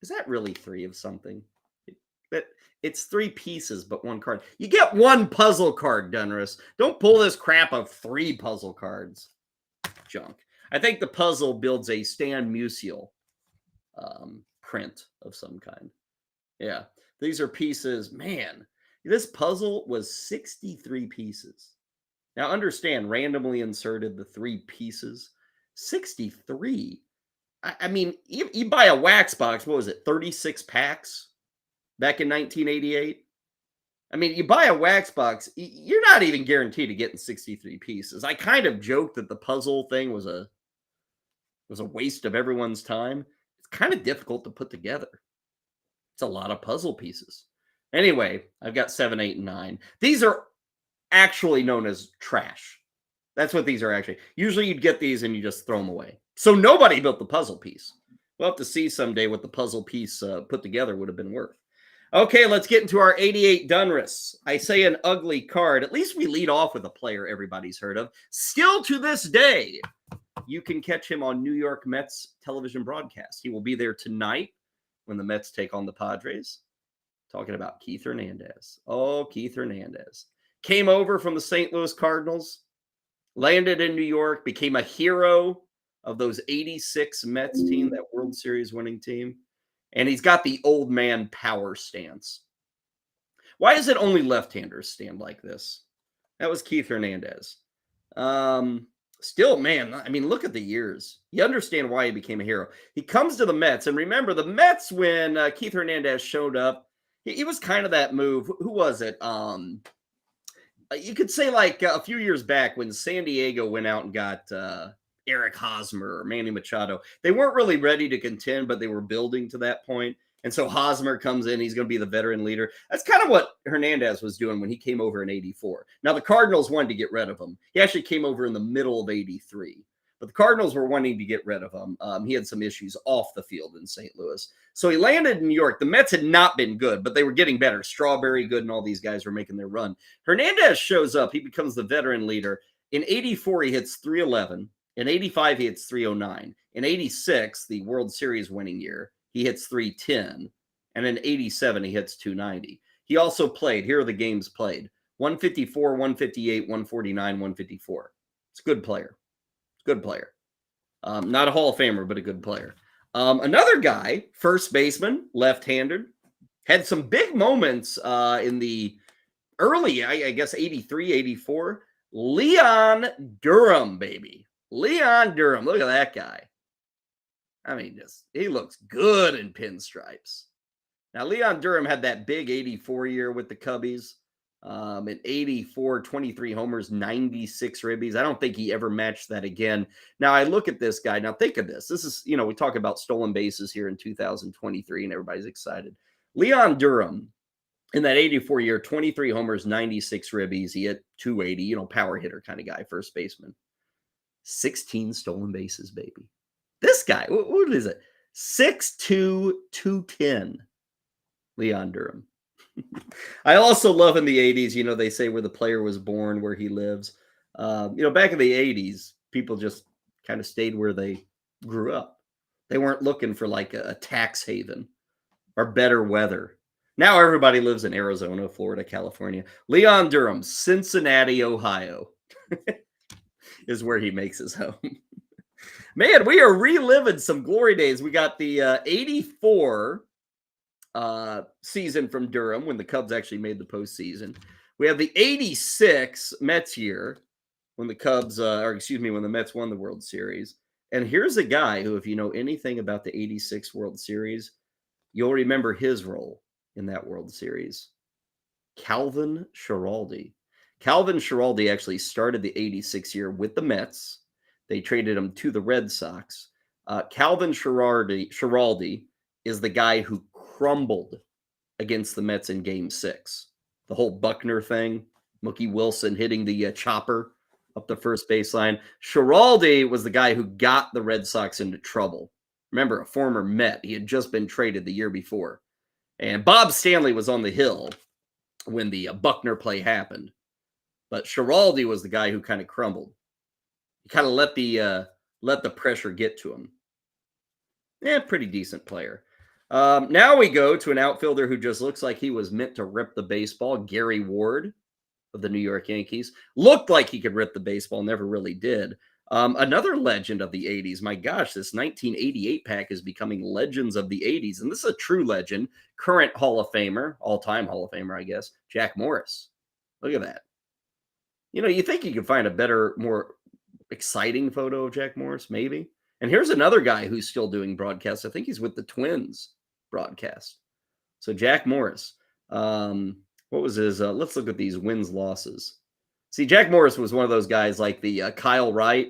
is that really 3 of something? It's 3 pieces, but 1 card. You get 1 puzzle card, Donruss. Don't pull this crap of 3 puzzle cards. Junk. I think the puzzle builds a Stan Musial print of some kind. Yeah. These are pieces. Man, this puzzle was 63 pieces. Now, understand, randomly inserted the 3 pieces. 63. I mean, you buy a wax box, what was it, 36 packs? Back in 1988, I mean, you buy a wax box, you're not even guaranteed to get in 63 pieces. I kind of joked that the puzzle thing was a waste of everyone's time. It's kind of difficult to put together. It's a lot of puzzle pieces. Anyway, I've got 7, 8, and 9. These are actually known as trash. That's what these are actually. Usually you'd get these and you just throw them away. So nobody built the puzzle piece. We'll have to see someday what the puzzle piece put together would have been worth. Okay, let's get into our 88 Donruss. I say an ugly card. At least we lead off with a player everybody's heard of. Still to this day, you can catch him on New York Mets television broadcast. He will be there tonight when the Mets take on the Padres. Talking about Keith Hernandez. Oh, Keith Hernandez. Came over from the St. Louis Cardinals, landed in New York, became a hero of those 86 Mets team, that World Series winning team. And he's got the old man power stance. Why is it only left-handers stand like this? That was Keith Hernandez. Still, man, I mean, look at the years. You understand why he became a hero. He comes to the Mets. And remember, the Mets, when Keith Hernandez showed up, he was kind of that move. Who was it? You could say like a few years back when San Diego went out and got Eric Hosmer or Manny Machado. They weren't really ready to contend, but they were building to that point. And so Hosmer comes in. He's going to be the veteran leader. That's kind of what Hernandez was doing when he came over in 84. Now, the Cardinals wanted to get rid of him. He actually came over in the middle of 83. But the Cardinals were wanting to get rid of him. He had some issues off the field in St. Louis. So he landed in New York. The Mets had not been good, but they were getting better. Strawberry good and all these guys were making their run. Hernandez shows up. He becomes the veteran leader. In 84, he hits 311. In 85, he hits 309. In 86, the World Series winning year, he hits 310. And in 87, he hits 290. He also played, here are the games played, 154, 158, 149, 154. It's a good player. Good player. Not a Hall of Famer, but a good player. Another guy, first baseman, left-handed, had some big moments in the early, I guess, 83, 84. Leon Durham, baby. Leon Durham. Look at that guy. I mean, he looks good in pinstripes. Now, Leon Durham had that big 84 year with the Cubbies. In 84, 23 homers, 96 ribbies. I don't think he ever matched that again. Now, I look at this guy. Now, think of this. This is, we talk about stolen bases here in 2023, and everybody's excited. Leon Durham, in that 84 year, 23 homers, 96 ribbies. He hit 280, power hitter kind of guy, first baseman. 16 stolen bases, baby. This guy, what is it? 6'2", 210. Leon Durham. I also love in the 80s, they say where the player was born, where he lives. Back in the 80s, people just kind of stayed where they grew up. They weren't looking for like a tax haven or better weather. Now everybody lives in Arizona, Florida, California. Leon Durham, Cincinnati, Ohio is where he makes his home. Man, we are reliving some glory days. We got the 84 season from Durham when the Cubs actually made the postseason. We have the 86 Mets year when the Cubs, when the Mets won the World Series. And here's a guy who, if you know anything about the 86 World Series, you'll remember his role in that World Series. Calvin Schiraldi. Calvin Schiraldi actually started the 86 year with the Mets. They traded him to the Red Sox. Calvin Schiraldi is the guy who crumbled against the Mets in Game 6. The whole Buckner thing, Mookie Wilson hitting the chopper up the first baseline. Schiraldi was the guy who got the Red Sox into trouble. Remember, a former Met. He had just been traded the year before. And Bob Stanley was on the hill when the Buckner play happened. But Schiraldi was the guy who kind of crumbled. He kind of let the pressure get to him. Yeah, pretty decent player. Now we go to an outfielder who just looks like he was meant to rip the baseball. Gary Ward of the New York Yankees. Looked like he could rip the baseball, never really did. Another legend of the 80s. My gosh, this 1988 pack is becoming legends of the 80s. And this is a true legend. Current Hall of Famer, all-time Hall of Famer, I guess, Jack Morris. Look at that. You know, you think you could find a better, more exciting photo of Jack Morris, maybe. And here's another guy who's still doing broadcasts. I think he's with the Twins broadcast. So Jack Morris. What was his? Let's look at these wins, losses. See, Jack Morris was one of those guys like the Kyle Wright.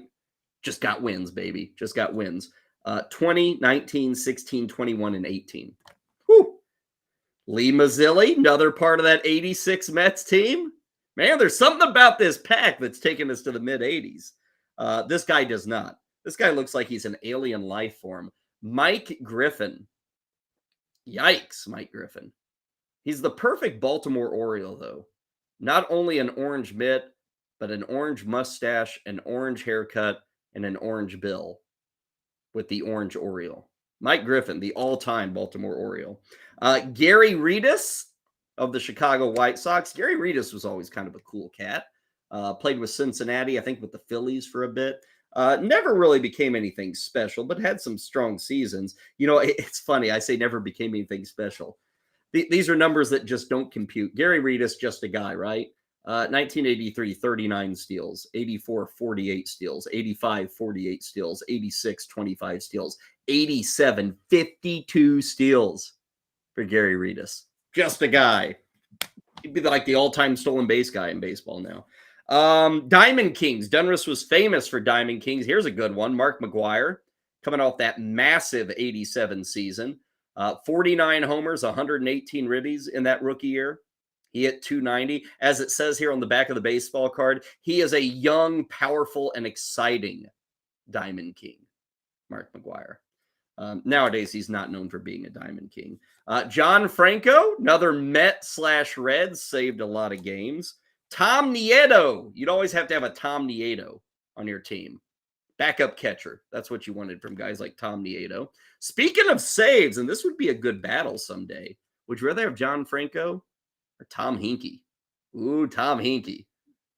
Just got wins, baby. Just got wins. 20, 19, 16, 21, and 18. Whew. Lee Mazzilli, another part of that 86 Mets team. Man, there's something about this pack that's taken us to the mid-80s. This guy does not. This guy looks like he's an alien life form. Mike Griffin. Yikes, Mike Griffin. He's the perfect Baltimore Oriole, though. Not only an orange mitt, but an orange mustache, an orange haircut, and an orange bill with the orange Oriole. Mike Griffin, the all-time Baltimore Oriole. Gary Redus of the Chicago White Sox. Gary Redus was always kind of a cool cat. Played with Cincinnati, I think with the Phillies for a bit. Never really became anything special, but had some strong seasons. You know, it's funny. I say never became anything special. These are numbers that just don't compute. Gary Redus, just a guy, right? 1983, 39 steals. 84, 48 steals. 85, 48 steals. 86, 25 steals. 87, 52 steals for Gary Redus. Just a guy. He'd be like the all-time stolen base guy in baseball now. Diamond Kings. Dunras was famous for Diamond Kings. Here's a good one. Mark McGwire, coming off that massive 87 season. 49 homers, 118 ribbies in that rookie year. He hit 290. As it says here on the back of the baseball card, he is a young, powerful, and exciting Diamond King, Mark McGwire. Nowadays, he's not known for being a Diamond King. John Franco, another Met/Reds, saved a lot of games. Tom Nieto. You'd always have to have a Tom Nieto on your team. Backup catcher. That's what you wanted from guys like Tom Nieto. Speaking of saves, and this would be a good battle someday, would you rather have John Franco or Tom Hinkie? Ooh, Tom Hinkie.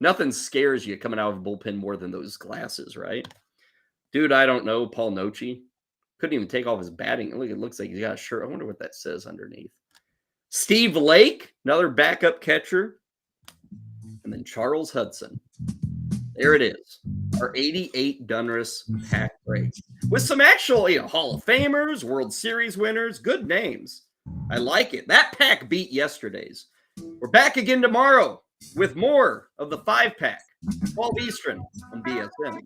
Nothing scares you coming out of a bullpen more than those glasses, right? Dude, I don't know. Paul Noce. Couldn't even take off his batting. Look, it looks like he's got a shirt. I wonder what that says underneath. Steve Lake, another backup catcher. And then Charles Hudson. There it is. Our 88 Dunras pack break. With some actual Hall of Famers, World Series winners, good names. I like it. That pack beat yesterday's. We're back again tomorrow with more of the 5-pack. 12 Eastern on BSN.